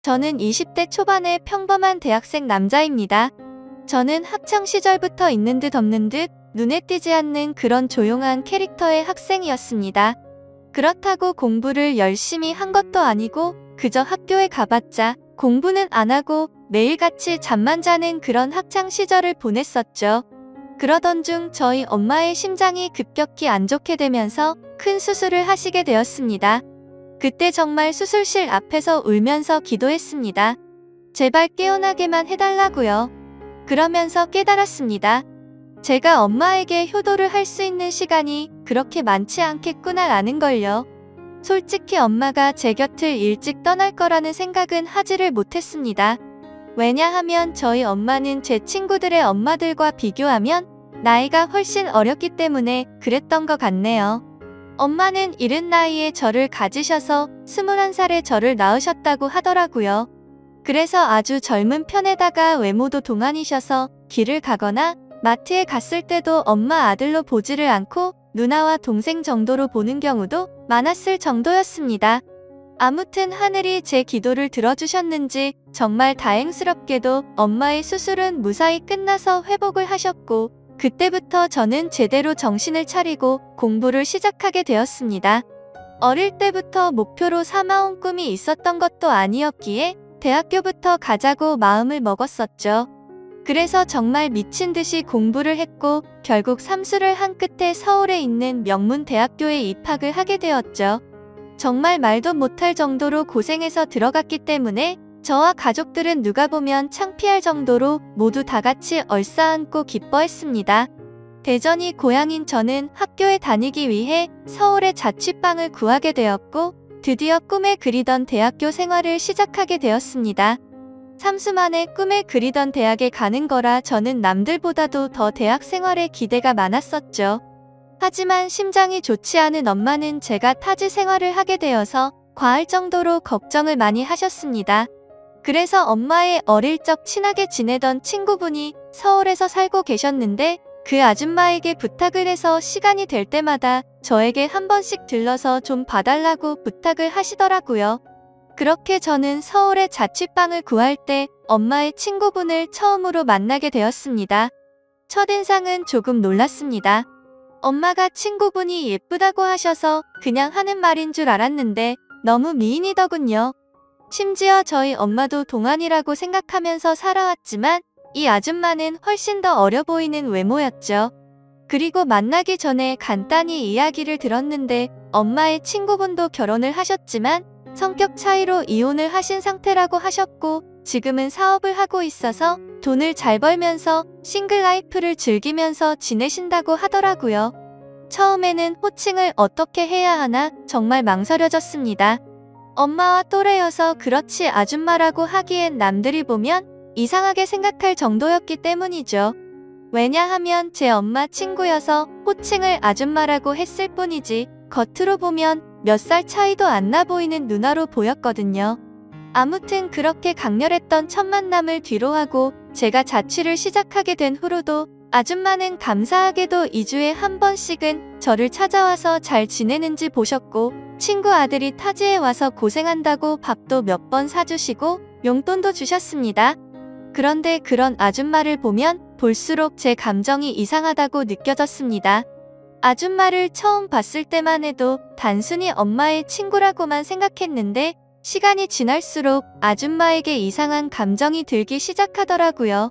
저는 20대 초반의 평범한 대학생 남자입니다. 저는 학창시절부터 있는 듯 없는 듯 눈에 띄지 않는 그런 조용한 캐릭터의 학생이었습니다. 그렇다고 공부를 열심히 한 것도 아니고 그저 학교에 가봤자 공부는 안 하고 매일같이 잠만 자는 그런 학창시절을 보냈었죠. 그러던 중 저희 엄마의 심장이 급격히 안 좋게 되면서 큰 수술을 하시게 되었습니다. 그때 정말 수술실 앞에서 울면서 기도했습니다. 제발 깨어나게만 해달라고요. 그러면서 깨달았습니다. 제가 엄마에게 효도를 할 수 있는 시간이 그렇게 많지 않겠구나 라는 걸요. 솔직히 엄마가 제 곁을 일찍 떠날 거라는 생각은 하지를 못했습니다. 왜냐하면 저희 엄마는 제 친구들의 엄마들과 비교하면 나이가 훨씬 어렸기 때문에 그랬던 것 같네요. 엄마는 이른 나이에 저를 가지셔서 21살에 저를 낳으셨다고 하더라고요. 그래서 아주 젊은 편에다가 외모도 동안이셔서 길을 가거나 마트에 갔을 때도 엄마 아들로 보지를 않고 누나와 동생 정도로 보는 경우도 많았을 정도였습니다. 아무튼 하늘이 제 기도를 들어주셨는지 정말 다행스럽게도 엄마의 수술은 무사히 끝나서 회복을 하셨고 그때부터 저는 제대로 정신을 차리고 공부를 시작하게 되었습니다. 어릴 때부터 목표로 삼아온 꿈이 있었던 것도 아니었기에 대학교부터 가자고 마음을 먹었었죠. 그래서 정말 미친 듯이 공부를 했고 결국 삼수를 한 끝에 서울에 있는 명문 대학교에 입학을 하게 되었죠. 정말 말도 못할 정도로 고생해서 들어갔기 때문에 저와 가족들은 누가 보면 창피할 정도로 모두 다 같이 얼싸안고 기뻐했습니다. 대전이 고향인 저는 학교에 다니기 위해 서울에 자취방을 구하게 되었고 드디어 꿈에 그리던 대학교 생활을 시작하게 되었습니다. 삼수 만에 꿈에 그리던 대학에 가는 거라 저는 남들보다도 더 대학 생활에 기대가 많았었죠. 하지만 심장이 좋지 않은 엄마는 제가 타지 생활을 하게 되어서 과할 정도로 걱정을 많이 하셨습니다. 그래서 엄마의 어릴 적 친하게 지내던 친구분이 서울에서 살고 계셨는데 그 아줌마에게 부탁을 해서 시간이 될 때마다 저에게 한 번씩 들러서 좀 봐달라고 부탁을 하시더라고요. 그렇게 저는 서울에 자취방을 구할 때 엄마의 친구분을 처음으로 만나게 되었습니다. 첫인상은 조금 놀랐습니다. 엄마가 친구분이 예쁘다고 하셔서 그냥 하는 말인 줄 알았는데 너무 미인이더군요. 심지어 저희 엄마도 동안이라고 생각하면서 살아왔지만 이 아줌마는 훨씬 더 어려 보이는 외모였죠. 그리고 만나기 전에 간단히 이야기를 들었는데 엄마의 친구분도 결혼을 하셨지만 성격 차이로 이혼을 하신 상태라고 하셨고 지금은 사업을 하고 있어서 돈을 잘 벌면서 싱글 라이프를 즐기면서 지내신다고 하더라고요. 처음에는 호칭을 어떻게 해야 하나 정말 망설여졌습니다. 엄마와 또래여서 그렇지 아줌마라고 하기엔 남들이 보면 이상하게 생각할 정도였기 때문이죠. 왜냐하면 제 엄마 친구여서 호칭을 아줌마라고 했을 뿐이지 겉으로 보면 몇 살 차이도 안 나 보이는 누나로 보였거든요. 아무튼 그렇게 강렬했던 첫 만남을 뒤로하고 제가 자취를 시작하게 된 후로도 아줌마는 감사하게도 2주에 한 번씩은 저를 찾아와서 잘 지내는지 보셨고 친구 아들이 타지에 와서 고생한다고 밥도 몇 번 사주시고 용돈도 주셨습니다. 그런데 그런 아줌마를 보면 볼수록 제 감정이 이상하다고 느껴졌습니다. 아줌마를 처음 봤을 때만 해도 단순히 엄마의 친구라고만 생각했는데 시간이 지날수록 아줌마에게 이상한 감정이 들기 시작하더라고요.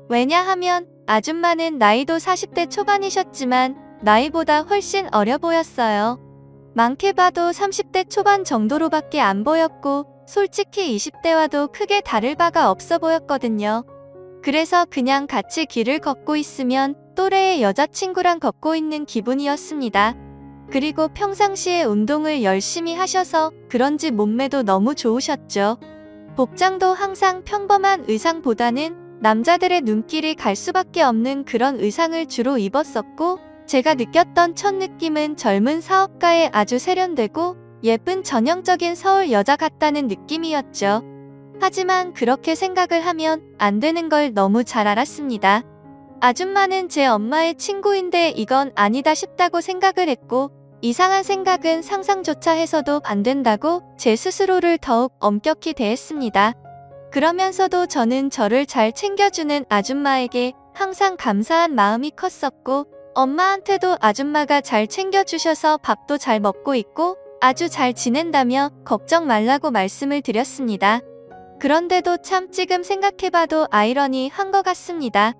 왜냐하면 아줌마는 나이도 40대 초반이셨지만 나이보다 훨씬 어려 보였어요. 많게 봐도 30대 초반 정도로밖에 안 보였고 솔직히 20대와도 크게 다를 바가 없어 보였거든요. 그래서 그냥 같이 길을 걷고 있으면 또래의 여자친구랑 걷고 있는 기분이었습니다. 그리고 평상시에 운동을 열심히 하셔서 그런지 몸매도 너무 좋으셨죠. 복장도 항상 평범한 의상보다는 남자들의 눈길이 갈 수밖에 없는 그런 의상을 주로 입었었고 제가 느꼈던 첫 느낌은 젊은 사업가에 아주 세련되고 예쁜 전형적인 서울 여자 같다는 느낌이었죠. 하지만 그렇게 생각을 하면 안 되는 걸 너무 잘 알았습니다. 아줌마는 제 엄마의 친구인데 이건 아니다 싶다고 생각을 했고 이상한 생각은 상상조차 해서도 안 된다고 제 스스로를 더욱 엄격히 대했습니다. 그러면서도 저는 저를 잘 챙겨주는 아줌마에게 항상 감사한 마음이 컸었고, 엄마한테도 아줌마가 잘 챙겨주셔서 밥도 잘 먹고 있고 아주 잘 지낸다며 걱정 말라고 말씀을 드렸습니다. 그런데도 참 지금 생각해봐도 아이러니한 것 같습니다.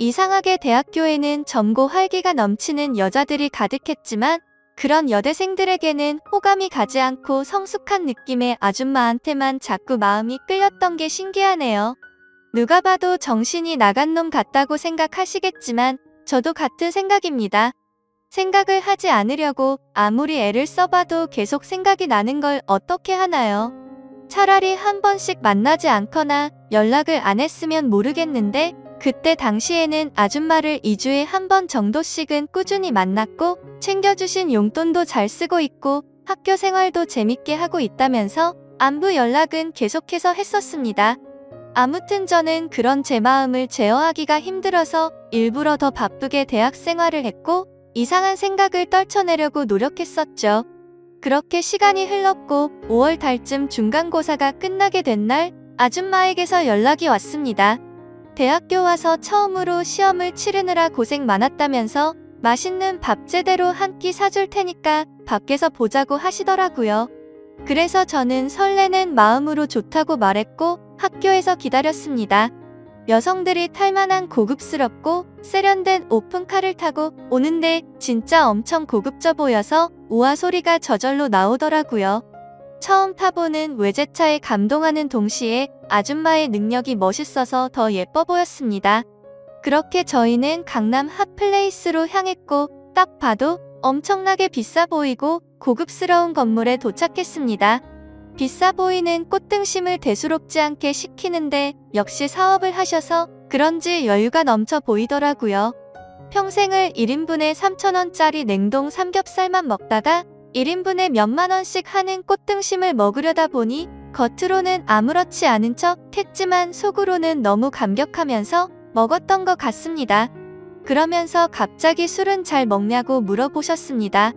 이상하게 대학교에는 젊고 활기가 넘치는 여자들이 가득했지만 그런 여대생들에게는 호감이 가지 않고 성숙한 느낌의 아줌마한테만 자꾸 마음이 끌렸던 게 신기하네요. 누가 봐도 정신이 나간 놈 같다고 생각하시겠지만 저도 같은 생각입니다. 생각을 하지 않으려고 아무리 애를 써봐도 계속 생각이 나는 걸 어떻게 하나요? 차라리 한 번씩 만나지 않거나 연락을 안 했으면 모르겠는데 그때 당시에는 아줌마를 2주에 한 번 정도씩은 꾸준히 만났고 챙겨주신 용돈도 잘 쓰고 있고 학교 생활도 재밌게 하고 있다면서 안부 연락은 계속해서 했었습니다. 아무튼 저는 그런 제 마음을 제어하기가 힘들어서 일부러 더 바쁘게 대학 생활을 했고 이상한 생각을 떨쳐내려고 노력했었죠. 그렇게 시간이 흘렀고 5월 달쯤 중간고사가 끝나게 된 날 아줌마에게서 연락이 왔습니다. 대학교 와서 처음으로 시험을 치르느라 고생 많았다면서 맛있는 밥 제대로 한 끼 사줄 테니까 밖에서 보자고 하시더라고요. 그래서 저는 설레는 마음으로 좋다고 말했고 학교에서 기다렸습니다. 여성들이 탈만한 고급스럽고 세련된 오픈카를 타고 오는데 진짜 엄청 고급져 보여서 우와 소리가 저절로 나오더라고요. 처음 타보는 외제차에 감동하는 동시에 아줌마의 능력이 멋있어서 더 예뻐 보였습니다. 그렇게 저희는 강남 핫플레이스로 향했고 딱 봐도 엄청나게 비싸 보이고 고급스러운 건물에 도착했습니다. 비싸 보이는 꽃등심을 대수롭지 않게 시키는데 역시 사업을 하셔서 그런지 여유가 넘쳐 보이더라고요. 평생을 1인분에 3,000원짜리 냉동 삼겹살만 먹다가 1인분에 몇만 원씩 하는 꽃등심을 먹으려다 보니 겉으로는 아무렇지 않은 척 했지만 속으로는 너무 감격하면서 먹었던 것 같습니다. 그러면서 갑자기 술은 잘 먹냐고 물어보셨습니다.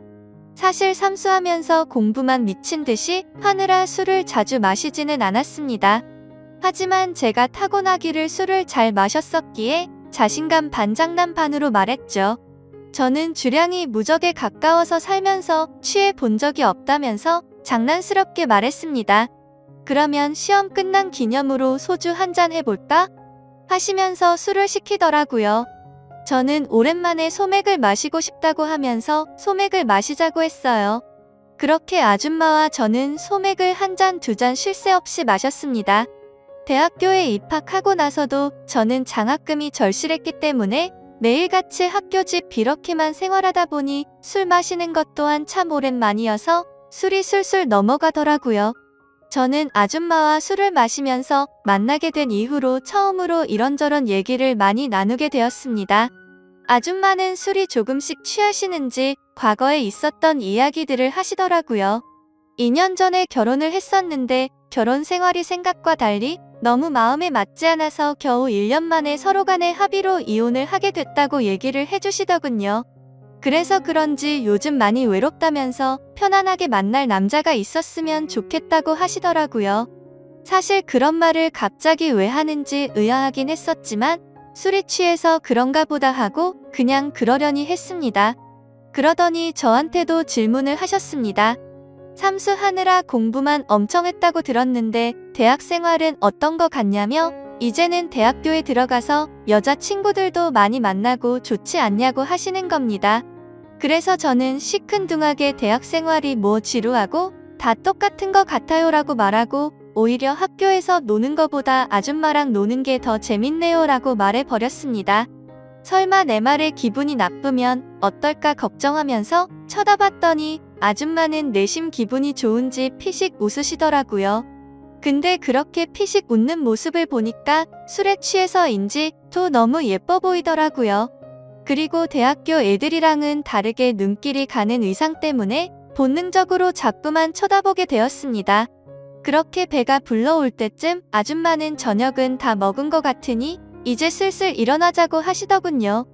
사실 삼수하면서 공부만 미친 듯이 하느라 술을 자주 마시지는 않았습니다. 하지만 제가 타고나기를 술을 잘 마셨었기에 자신감 반장난 반으로 말했죠. 저는 주량이 무적에 가까워서 살면서 취해 본 적이 없다면서 장난스럽게 말했습니다. 그러면 시험 끝난 기념으로 소주 한잔 해볼까? 하시면서 술을 시키더라고요. 저는 오랜만에 소맥을 마시고 싶다고 하면서 소맥을 마시자고 했어요. 그렇게 아줌마와 저는 소맥을 한 잔, 두 잔 쉴 새 없이 마셨습니다. 대학교에 입학하고 나서도 저는 장학금이 절실했기 때문에 매일같이 학교 집 이렇게만 생활하다 보니 술 마시는 것 또한 참 오랜만이어서 술이 술술 넘어가더라고요. 저는 아줌마와 술을 마시면서 만나게 된 이후로 처음으로 이런저런 얘기를 많이 나누게 되었습니다. 아줌마는 술이 조금씩 취하시는지 과거에 있었던 이야기들을 하시더라고요. 2년 전에 결혼을 했었는데 결혼 생활이 생각과 달리 너무 마음에 맞지 않아서 겨우 1년 만에 서로 간의 합의로 이혼을 하게 됐다고 얘기를 해주시더군요. 그래서 그런지 요즘 많이 외롭다면서 편안하게 만날 남자가 있었으면 좋겠다고 하시더라고요. 사실 그런 말을 갑자기 왜 하는지 의아하긴 했었지만 술이 취해서 그런가 보다 하고 그냥 그러려니 했습니다. 그러더니 저한테도 질문을 하셨습니다. 삼수하느라 공부만 엄청 했다고 들었는데 대학 생활은 어떤 거 같냐며 이제는 대학교에 들어가서 여자친구들도 많이 만나고 좋지 않냐고 하시는 겁니다. 그래서 저는 시큰둥하게 대학 생활이 뭐 지루하고 다 똑같은 거 같아요 라고 말하고 오히려 학교에서 노는 거보다 아줌마랑 노는 게 더 재밌네요 라고 말해버렸습니다. 설마 내 말에 기분이 나쁘면 어떨까 걱정하면서 쳐다봤더니 아줌마는 내심 기분이 좋은지 피식 웃으시더라고요. 근데 그렇게 피식 웃는 모습을 보니까 술에 취해서인지 또 너무 예뻐 보이더라고요. 그리고 대학교 애들이랑은 다르게 눈길이 가는 의상 때문에 본능적으로 자꾸만 쳐다보게 되었습니다. 그렇게 배가 불러올 때쯤 아줌마는 저녁은 다 먹은 것 같으니 이제 슬슬 일어나자고 하시더군요.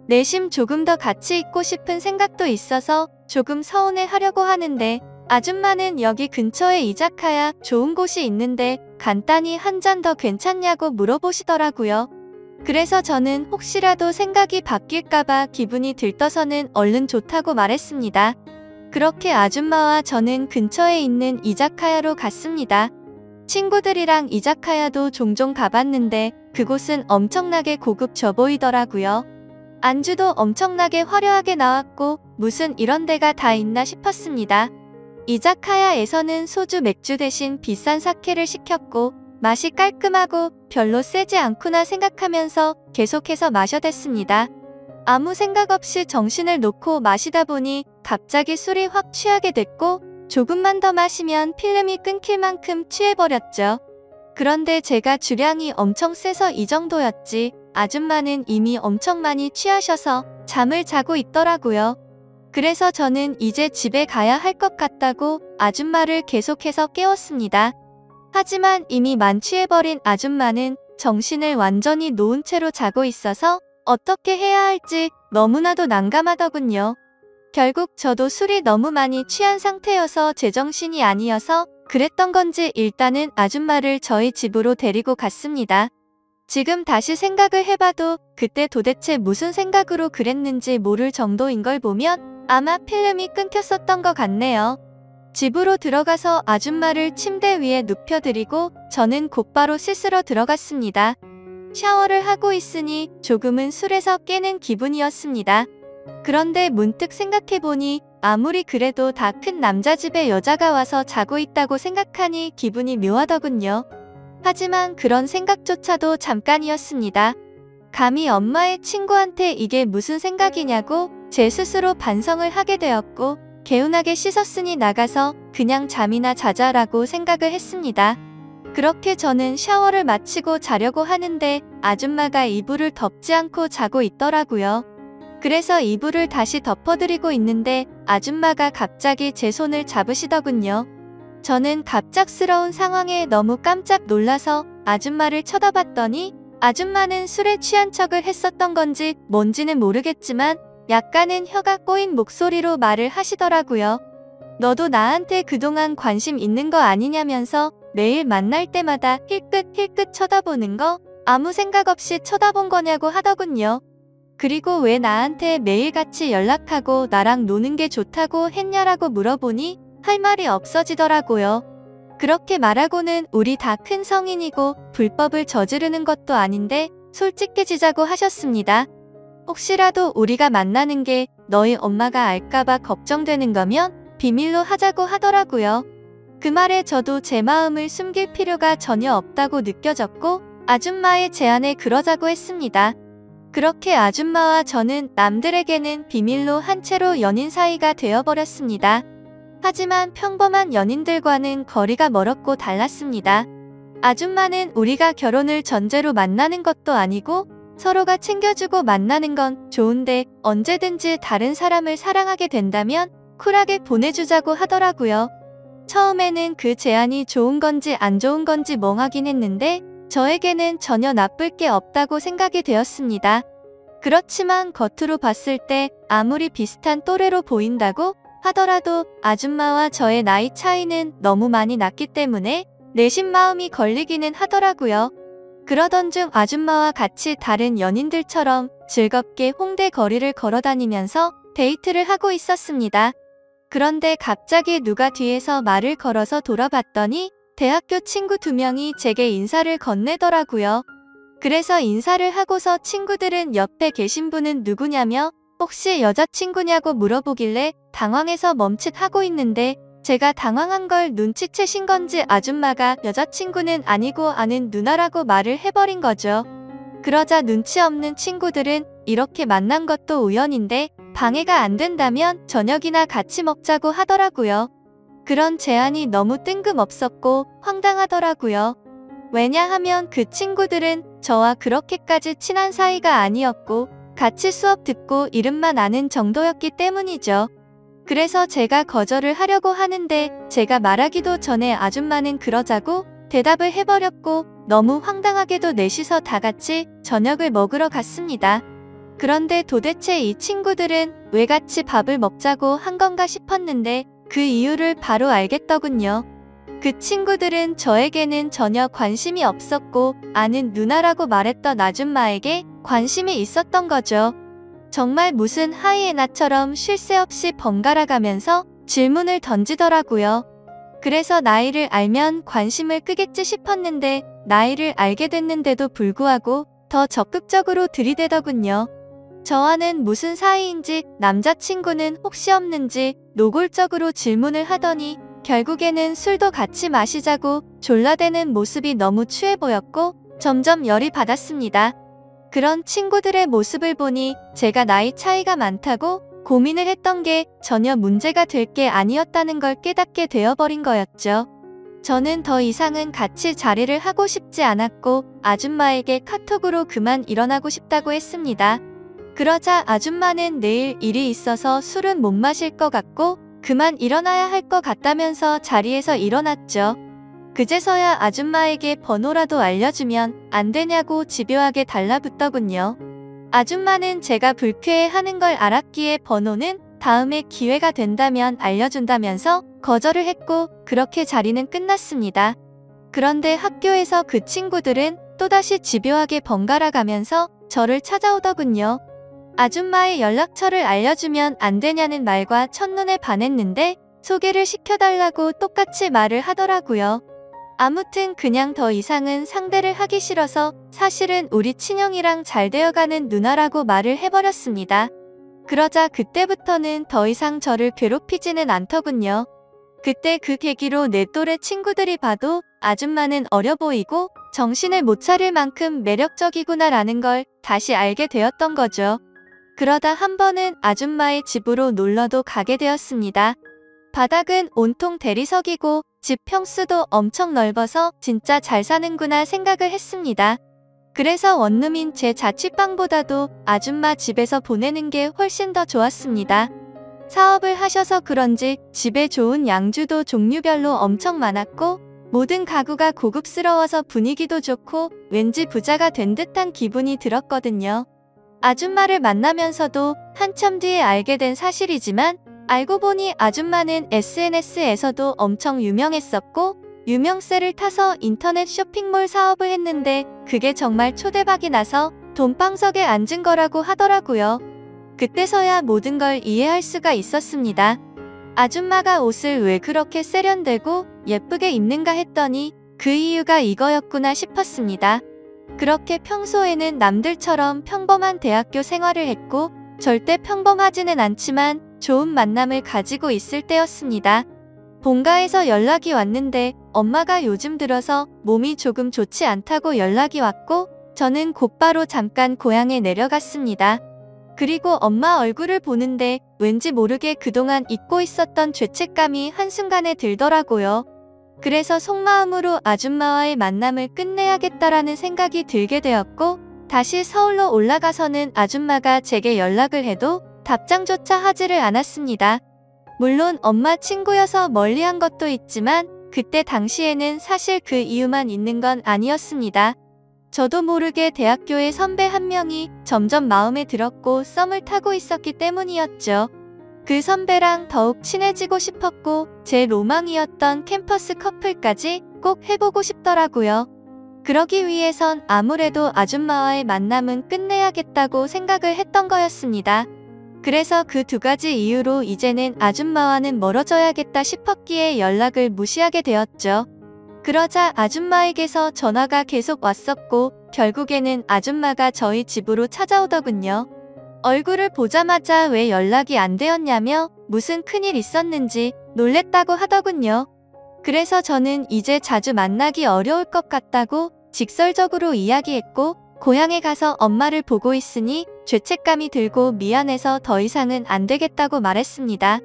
내심 조금 더 같이 있고 싶은 생각도 있어서 조금 서운해 하려고 하는데 아줌마는 여기 근처에 이자카야 좋은 곳이 있는데 간단히 한 잔 더 괜찮냐고 물어보시더라고요. 그래서 저는 혹시라도 생각이 바뀔까봐 기분이 들떠서는 얼른 좋다고 말했습니다. 그렇게 아줌마와 저는 근처에 있는 이자카야로 갔습니다. 친구들이랑 이자카야도 종종 가봤는데 그곳은 엄청나게 고급져 보이더라고요. 안주도 엄청나게 화려하게 나왔고 무슨 이런 데가 다 있나 싶었습니다. 이자카야에서는 소주 맥주 대신 비싼 사케를 시켰고 맛이 깔끔하고 별로 세지 않구나 생각하면서 계속해서 마셔댔습니다. 아무 생각 없이 정신을 놓고 마시다 보니 갑자기 술이 확 취하게 됐고 조금만 더 마시면 필름이 끊길 만큼 취해버렸죠. 그런데 제가 주량이 엄청 세서 이 정도였지 아줌마는 이미 엄청 많이 취하셔서 잠을 자고 있더라고요. 그래서 저는 이제 집에 가야 할 것 같다고 아줌마를 계속해서 깨웠습니다. 하지만 이미 만취해버린 아줌마는 정신을 완전히 놓은 채로 자고 있어서 어떻게 해야 할지 너무나도 난감하더군요. 결국 저도 술이 너무 많이 취한 상태여서 제정신이 아니어서 그랬던 건지 일단은 아줌마를 저희 집으로 데리고 갔습니다. 지금 다시 생각을 해봐도 그때 도대체 무슨 생각으로 그랬는지 모를 정도인 걸 보면 아마 필름이 끊겼었던 것 같네요. 집으로 들어가서 아줌마를 침대 위에 눕혀드리고 저는 곧바로 씻으러 들어갔습니다. 샤워를 하고 있으니 조금은 술에서 깨는 기분이었습니다. 그런데 문득 생각해보니 아무리 그래도 다 큰 남자 집에 여자가 와서 자고 있다고 생각하니 기분이 묘하더군요. 하지만 그런 생각조차도 잠깐이었습니다. 감히 엄마의 친구한테 이게 무슨 생각이냐고 제 스스로 반성을 하게 되었고 개운하게 씻었으니 나가서 그냥 잠이나 자자라고 생각을 했습니다. 그렇게 저는 샤워를 마치고 자려고 하는데 아줌마가 이불을 덮지 않고 자고 있더라고요. 그래서 이불을 다시 덮어드리고 있는데 아줌마가 갑자기 제 손을 잡으시더군요. 저는 갑작스러운 상황에 너무 깜짝 놀라서 아줌마를 쳐다봤더니 아줌마는 술에 취한 척을 했었던 건지 뭔지는 모르겠지만 약간은 혀가 꼬인 목소리로 말을 하시더라고요. 너도 나한테 그동안 관심 있는 거 아니냐면서 매일 만날 때마다 힐끗힐끗 쳐다보는 거 아무 생각 없이 쳐다본 거냐고 하더군요. 그리고 왜 나한테 매일같이 연락하고 나랑 노는 게 좋다고 했냐라고 물어보니 할 말이 없어지더라고요. 그렇게 말하고는 우리 다 큰 성인이고 불법을 저지르는 것도 아닌데 솔직해지자고 하셨습니다. 혹시라도 우리가 만나는 게 너희 엄마가 알까봐 걱정되는 거면 비밀로 하자고 하더라고요. 그 말에 저도 제 마음을 숨길 필요가 전혀 없다고 느껴졌고 아줌마의 제안에 그러자고 했습니다. 그렇게 아줌마와 저는 남들에게는 비밀로 한 채로 연인 사이가 되어버렸습니다. 하지만 평범한 연인들과는 거리가 멀었고 달랐습니다. 아줌마는 우리가 결혼을 전제로 만나는 것도 아니고 서로가 챙겨주고 만나는 건 좋은데 언제든지 다른 사람을 사랑하게 된다면 쿨하게 보내주자고 하더라고요. 처음에는 그 제안이 좋은 건지 안 좋은 건지 멍하긴 했는데 저에게는 전혀 나쁠 게 없다고 생각이 되었습니다. 그렇지만 겉으로 봤을 때 아무리 비슷한 또래로 보인다고 하더라도 아줌마와 저의 나이 차이는 너무 많이 났기 때문에 내심 마음이 걸리기는 하더라고요. 그러던 중 아줌마와 같이 다른 연인들처럼 즐겁게 홍대 거리를 걸어다니면서 데이트를 하고 있었습니다. 그런데 갑자기 누가 뒤에서 말을 걸어서 돌아봤더니 대학교 친구 2명이 제게 인사를 건네더라고요. 그래서 인사를 하고서 친구들은 옆에 계신 분은 누구냐며 혹시 여자친구냐고 물어보길래 당황해서 멈칫하고 있는데 제가 당황한 걸 눈치채신 건지 아줌마가 여자친구는 아니고 아는 누나라고 말을 해버린 거죠. 그러자 눈치 없는 친구들은 이렇게 만난 것도 우연인데 방해가 안 된다면 저녁이나 같이 먹자고 하더라고요. 그런 제안이 너무 뜬금없었고 황당하더라고요. 왜냐하면 그 친구들은 저와 그렇게까지 친한 사이가 아니었고 같이 수업 듣고 이름만 아는 정도였기 때문이죠. 그래서 제가 거절을 하려고 하는데 제가 말하기도 전에 아줌마는 그러자고 대답을 해버렸고 너무 황당하게도 넷이서 다 같이 저녁을 먹으러 갔습니다. 그런데 도대체 이 친구들은 왜 같이 밥을 먹자고 한 건가 싶었는데 그 이유를 바로 알겠더군요. 그 친구들은 저에게는 전혀 관심이 없었고 아는 누나라고 말했던 아줌마에게 관심이 있었던 거죠. 정말 무슨 하이에나처럼 쉴 새 없이 번갈아 가면서 질문을 던지더라고요. 그래서 나이를 알면 관심을 끄겠지 싶었는데 나이를 알게 됐는데도 불구하고 더 적극적으로 들이대더군요. 저와는 무슨 사이인지 남자친구는 혹시 없는지 노골적으로 질문을 하더니 결국에는 술도 같이 마시자고 졸라대는 모습이 너무 추해 보였고 점점 열이 받았습니다. 그런 친구들의 모습을 보니 제가 나이 차이가 많다고 고민을 했던 게 전혀 문제가 될 게 아니었다는 걸 깨닫게 되어버린 거였죠. 저는 더 이상은 같이 자리를 하고 싶지 않았고 아줌마에게 카톡으로 그만 일어나고 싶다고 했습니다. 그러자 아줌마는 내일 일이 있어서 술은 못 마실 것 같고 그만 일어나야 할 것 같다면서 자리에서 일어났죠. 그제서야 아줌마에게 번호라도 알려주면 안 되냐고 집요하게 달라붙더군요. 아줌마는 제가 불쾌해하는 걸 알았기에 번호는 다음에 기회가 된다면 알려준다면서 거절을 했고 그렇게 자리는 끝났습니다. 그런데 학교에서 그 친구들은 또다시 집요하게 번갈아 가면서 저를 찾아오더군요. 아줌마의 연락처를 알려주면 안 되냐는 말과 첫눈에 반했는데 소개를 시켜달라고 똑같이 말을 하더라고요. 아무튼 그냥 더 이상은 상대를 하기 싫어서 사실은 우리 친형이랑 잘 되어가는 누나라고 말을 해버렸습니다. 그러자 그때부터는 더 이상 저를 괴롭히지는 않더군요. 그때 그 계기로 내 또래 친구들이 봐도 아줌마는 어려 보이고 정신을 못 차릴 만큼 매력적이구나라는 걸 다시 알게 되었던 거죠. 그러다 한 번은 아줌마의 집으로 놀러도 가게 되었습니다. 바닥은 온통 대리석이고 집 평수도 엄청 넓어서 진짜 잘 사는구나 생각을 했습니다. 그래서 원룸인 제 자취방보다도 아줌마 집에서 보내는 게 훨씬 더 좋았습니다. 사업을 하셔서 그런지 집에 좋은 양주도 종류별로 엄청 많았고 모든 가구가 고급스러워서 분위기도 좋고 왠지 부자가 된 듯한 기분이 들었거든요. 아줌마를 만나면서도 한참 뒤에 알게 된 사실이지만 알고 보니 아줌마는 SNS에서도 엄청 유명했었고 유명세를 타서 인터넷 쇼핑몰 사업을 했는데 그게 정말 초대박이 나서 돈방석에 앉은 거라고 하더라고요. 그때서야 모든 걸 이해할 수가 있었습니다. 아줌마가 옷을 왜 그렇게 세련되고 예쁘게 입는가 했더니 그 이유가 이거였구나 싶었습니다. 그렇게 평소에는 남들처럼 평범한 대학교 생활을 했고 절대 평범하지는 않지만 좋은 만남을 가지고 있을 때였습니다. 본가에서 연락이 왔는데 엄마가 요즘 들어서 몸이 조금 좋지 않다고 연락이 왔고 저는 곧바로 잠깐 고향에 내려갔습니다. 그리고 엄마 얼굴을 보는데 왠지 모르게 그동안 잊고 있었던 죄책감이 한순간에 들더라고요. 그래서 속마음으로 아줌마와의 만남을 끝내야겠다라는 생각이 들게 되었고 다시 서울로 올라가서는 아줌마가 제게 연락을 해도 답장조차 하지를 않았습니다. 물론 엄마 친구여서 멀리한 것도 있지만 그때 당시에는 사실 그 이유만 있는 건 아니었습니다. 저도 모르게 대학교의 선배 한 명이 점점 마음에 들었고 썸을 타고 있었기 때문이었죠. 그 선배랑 더욱 친해지고 싶었고 제 로망이었던 캠퍼스 커플까지 꼭 해보고 싶더라고요. 그러기 위해선 아무래도 아줌마와의 만남은 끝내야겠다고 생각을 했던 거였습니다. 그래서 그 두 가지 이유로 이제는 아줌마와는 멀어져야겠다 싶었기에 연락을 무시하게 되었죠. 그러자 아줌마에게서 전화가 계속 왔었고 결국에는 아줌마가 저희 집으로 찾아오더군요. 얼굴을 보자마자 왜 연락이 안 되었냐며 무슨 큰일 있었는지 놀랬다고 하더군요. 그래서 저는 이제 자주 만나기 어려울 것 같다고 직설적으로 이야기했고 고향에 가서 엄마를 보고 있으니 죄책감이 들고 미안해서 더 이상은 안 되겠다고 말했습니다.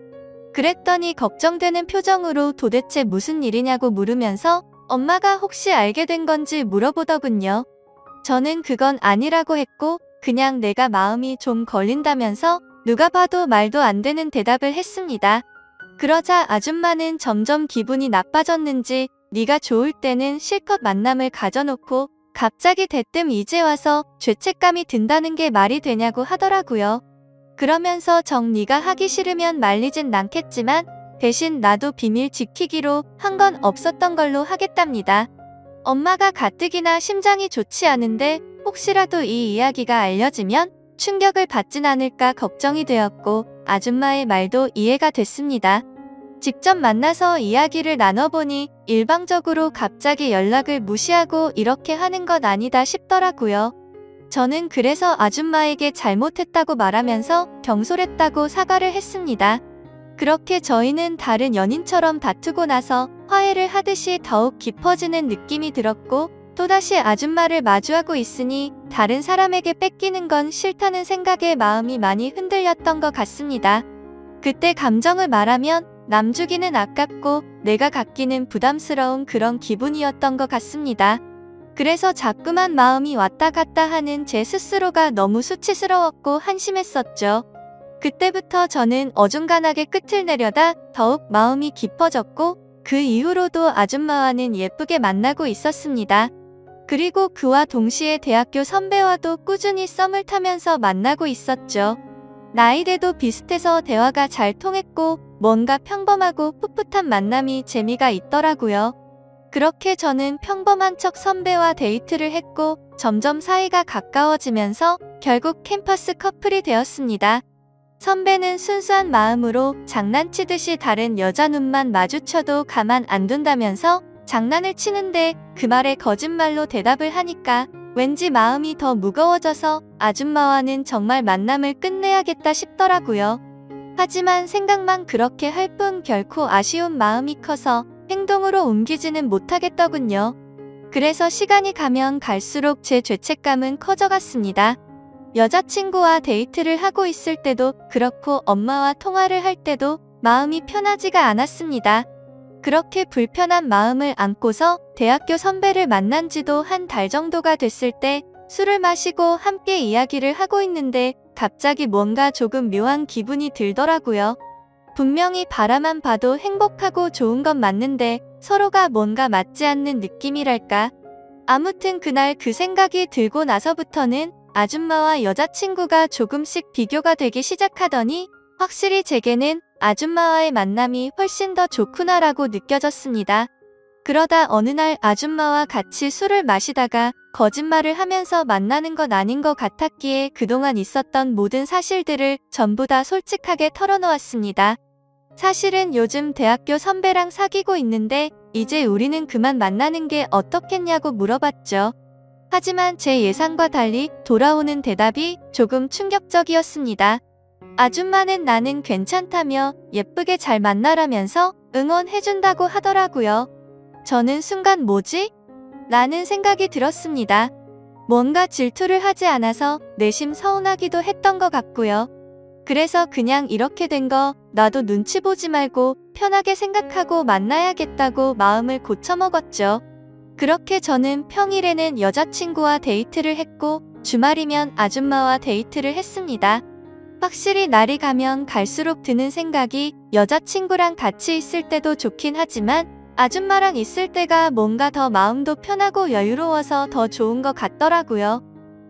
그랬더니 걱정되는 표정으로 도대체 무슨 일이냐고 물으면서 엄마가 혹시 알게 된 건지 물어보더군요. 저는 그건 아니라고 했고 그냥 내가 마음이 좀 걸린다면서 누가 봐도 말도 안 되는 대답을 했습니다. 그러자 아줌마는 점점 기분이 나빠졌는지 네가 좋을 때는 실컷 만남을 가져놓고 갑자기 대뜸 이제 와서 죄책감이 든다는 게 말이 되냐고 하더라고요. 그러면서 네가 하기 싫으면 말리진 않겠지만 대신 나도 비밀 지키기로 한 건 없었던 걸로 하겠답니다. 엄마가 가뜩이나 심장이 좋지 않은데 혹시라도 이 이야기가 알려지면 충격을 받진 않을까 걱정이 되었고 아줌마의 말도 이해가 됐습니다. 직접 만나서 이야기를 나눠보니 일방적으로 갑자기 연락을 무시하고 이렇게 하는 건 아니다 싶더라고요. 저는 그래서 아줌마에게 잘못했다고 말하면서 경솔했다고 사과를 했습니다. 그렇게 저희는 다른 연인처럼 다투고 나서 화해를 하듯이 더욱 깊어지는 느낌이 들었고 또다시 아줌마를 마주하고 있으니 다른 사람에게 뺏기는 건 싫다는 생각에 마음이 많이 흔들렸던 것 같습니다. 그때 감정을 말하면 남 주기는 아깝고 내가 갖기는 부담스러운 그런 기분이었던 것 같습니다. 그래서 자꾸만 마음이 왔다 갔다 하는 제 스스로가 너무 수치스러웠고 한심했었죠. 그때부터 저는 어중간하게 끝을 내려다 더욱 마음이 깊어졌고 그 이후로도 아줌마와는 예쁘게 만나고 있었습니다. 그리고 그와 동시에 대학교 선배와도 꾸준히 썸을 타면서 만나고 있었죠. 나이대도 비슷해서 대화가 잘 통했고 뭔가 평범하고 풋풋한 만남이 재미가 있더라고요. 그렇게 저는 평범한 척 선배와 데이트를 했고 점점 사이가 가까워지면서 결국 캠퍼스 커플이 되었습니다. 선배는 순수한 마음으로 장난치듯이 다른 여자 눈만 마주쳐도 가만 안 둔다면서 장난을 치는데 그 말에 거짓말로 대답을 하니까 왠지 마음이 더 무거워져서 아줌마와는 정말 만남을 끝내야겠다 싶더라고요. 하지만 생각만 그렇게 할 뿐 결코 아쉬운 마음이 커서 행동으로 옮기지는 못하겠더군요. 그래서 시간이 가면 갈수록 제 죄책감은 커져갔습니다. 여자친구와 데이트를 하고 있을 때도 그렇고 엄마와 통화를 할 때도 마음이 편하지가 않았습니다. 그렇게 불편한 마음을 안고서 대학교 선배를 만난 지도 한 달 정도가 됐을 때 술을 마시고 함께 이야기를 하고 있는데 갑자기 뭔가 조금 묘한 기분이 들더라고요. 분명히 바라만 봐도 행복하고 좋은 건 맞는데 서로가 뭔가 맞지 않는 느낌이랄까. 아무튼 그날 그 생각이 들고 나서부터는 아줌마와 여자친구가 조금씩 비교가 되기 시작하더니 확실히 제게는 아줌마와의 만남이 훨씬 더 좋구나라고 느껴졌습니다. 그러다 어느 날 아줌마와 같이 술을 마시다가 거짓말을 하면서 만나는 건 아닌 것 같았기에 그동안 있었던 모든 사실들을 전부 다 솔직하게 털어놓았습니다. 사실은 요즘 대학교 선배랑 사귀고 있는데 이제 우리는 그만 만나는 게 어떻겠냐고 물어봤죠. 하지만 제 예상과 달리 돌아오는 대답이 조금 충격적이었습니다. 아줌마는 나는 괜찮다며 예쁘게 잘 만나라면서 응원해준다고 하더라고요. 저는 순간 뭐지? 라는 생각이 들었습니다. 뭔가 질투를 하지 않아서 내심 서운하기도 했던 것 같고요. 그래서 그냥 이렇게 된 거 나도 눈치 보지 말고 편하게 생각하고 만나야겠다고 마음을 고쳐먹었죠. 그렇게 저는 평일에는 여자친구와 데이트를 했고 주말이면 아줌마와 데이트를 했습니다. 확실히 날이 가면 갈수록 드는 생각이 여자친구랑 같이 있을 때도 좋긴 하지만 아줌마랑 있을 때가 뭔가 더 마음도 편하고 여유로워서 더 좋은 것 같더라고요.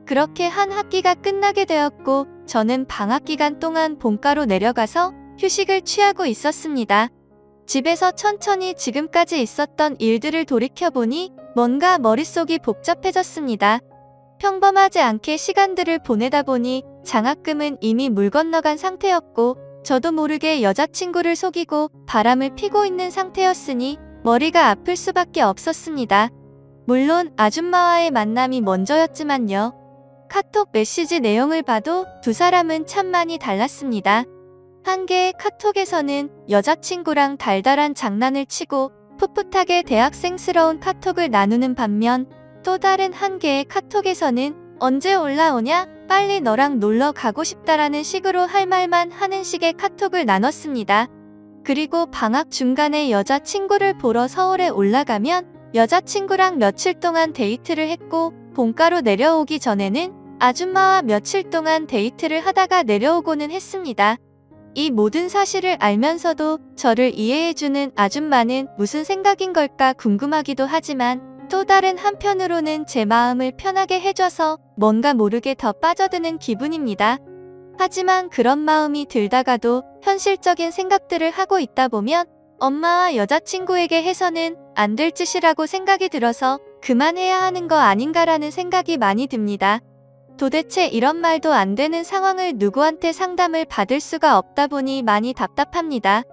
그렇게 한 학기가 끝나게 되었고 저는 방학 기간 동안 본가로 내려가서 휴식을 취하고 있었습니다. 집에서 천천히 지금까지 있었던 일들을 돌이켜보니 뭔가 머릿속이 복잡해졌습니다. 평범하지 않게 시간들을 보내다 보니 장학금은 이미 물 건너간 상태였고 저도 모르게 여자친구를 속이고 바람을 피고 있는 상태였으니 머리가 아플 수밖에 없었습니다. 물론 아줌마와의 만남이 먼저였지만요. 카톡 메시지 내용을 봐도 두 사람은 참 많이 달랐습니다. 한 개의 카톡에서는 여자친구랑 달달한 장난을 치고 풋풋하게 대학생스러운 카톡을 나누는 반면 또 다른 한 개의 카톡에서는 언제 올라오냐? 빨리 너랑 놀러 가고 싶다라는 식으로 할 말만 하는 식의 카톡을 나눴습니다. 그리고 방학 중간에 여자친구를 보러 서울에 올라가면 여자친구랑 며칠 동안 데이트를 했고 본가로 내려오기 전에는 아줌마와 며칠 동안 데이트를 하다가 내려오고는 했습니다. 이 모든 사실을 알면서도 저를 이해해주는 아줌마는 무슨 생각인 걸까 궁금하기도 하지만 또 다른 한편으로는 제 마음을 편하게 해줘서 뭔가 모르게 더 빠져드는 기분입니다. 하지만 그런 마음이 들다가도 현실적인 생각들을 하고 있다 보면 엄마와 여자친구에게 해서는 안 될 짓이라고 생각이 들어서 그만해야 하는 거 아닌가라는 생각이 많이 듭니다. 도대체 이런 말도 안 되는 상황을 누구한테 상담을 받을 수가 없다 보니 많이 답답합니다.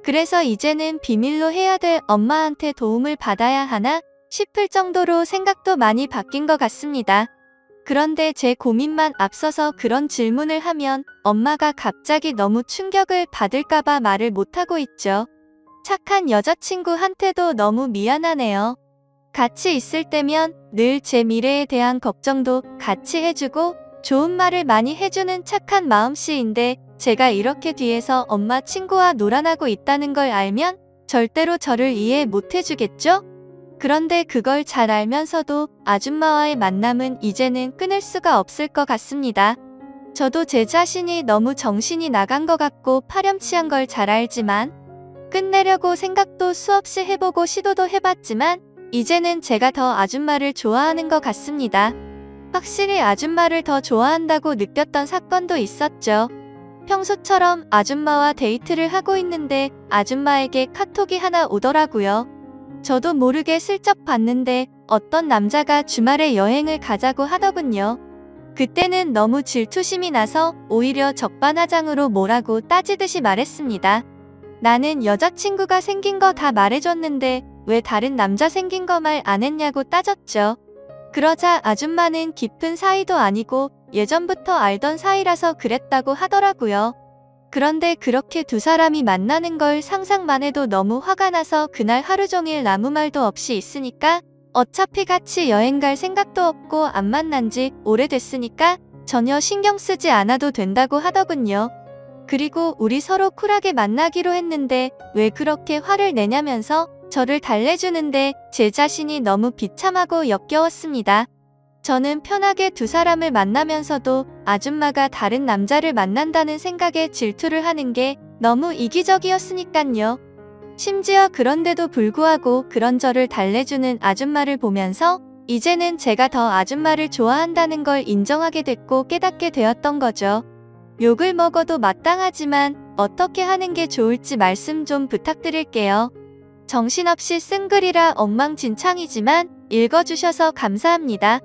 그래서 이제는 비밀로 해야 될 엄마한테 도움을 받아야 하나 싶을 정도로 생각도 많이 바뀐 것 같습니다. 그런데 제 고민만 앞서서 그런 질문을 하면 엄마가 갑자기 너무 충격을 받을까봐 말을 못하고 있죠. 착한 여자친구한테도 너무 미안하네요. 같이 있을 때면 늘 제 미래에 대한 걱정도 같이 해주고 좋은 말을 많이 해주는 착한 마음씨인데 제가 이렇게 뒤에서 엄마 친구와 놀아나고 있다는 걸 알면 절대로 저를 이해 못 해주겠죠? 그런데 그걸 잘 알면서도 아줌마와의 만남은 이제는 끊을 수가 없을 것 같습니다. 저도 제 자신이 너무 정신이 나간 것 같고 파렴치한 걸 잘 알지만 끝내려고 생각도 수없이 해보고 시도도 해봤지만 이제는 제가 더 아줌마를 좋아하는 것 같습니다. 확실히 아줌마를 더 좋아한다고 느꼈던 사건도 있었죠. 평소처럼 아줌마와 데이트를 하고 있는데 아줌마에게 카톡이 하나 오더라고요. 저도 모르게 슬쩍 봤는데 어떤 남자가 주말에 여행을 가자고 하더군요. 그때는 너무 질투심이 나서 오히려 적반하장으로 뭐라고 따지듯이 말했습니다. 나는 여자친구가 생긴 거 다 말해줬는데 왜 다른 남자 생긴 거 말 안 했냐고 따졌죠. 그러자 아줌마는 깊은 사이도 아니고 예전부터 알던 사이라서 그랬다고 하더라고요. 그런데 그렇게 두 사람이 만나는 걸 상상만 해도 너무 화가 나서 그날 하루 종일 아무 말도 없이 있으니까 어차피 같이 여행 갈 생각도 없고 안 만난 지 오래됐으니까 전혀 신경 쓰지 않아도 된다고 하더군요. 그리고 우리 서로 쿨하게 만나기로 했는데 왜 그렇게 화를 내냐면서 저를 달래주는데 제 자신이 너무 비참하고 역겨웠습니다. 저는 편하게 두 사람을 만나면서도 아줌마가 다른 남자를 만난다는 생각에 질투를 하는 게 너무 이기적이었으니깐요. 심지어 그런데도 불구하고 그런 저를 달래주는 아줌마를 보면서 이제는 제가 더 아줌마를 좋아한다는 걸 인정하게 됐고 깨닫게 되었던 거죠. 욕을 먹어도 마땅하지만 어떻게 하는 게 좋을지 말씀 좀 부탁드릴게요. 정신없이 쓴 글이라 엉망진창이지만 읽어주셔서 감사합니다.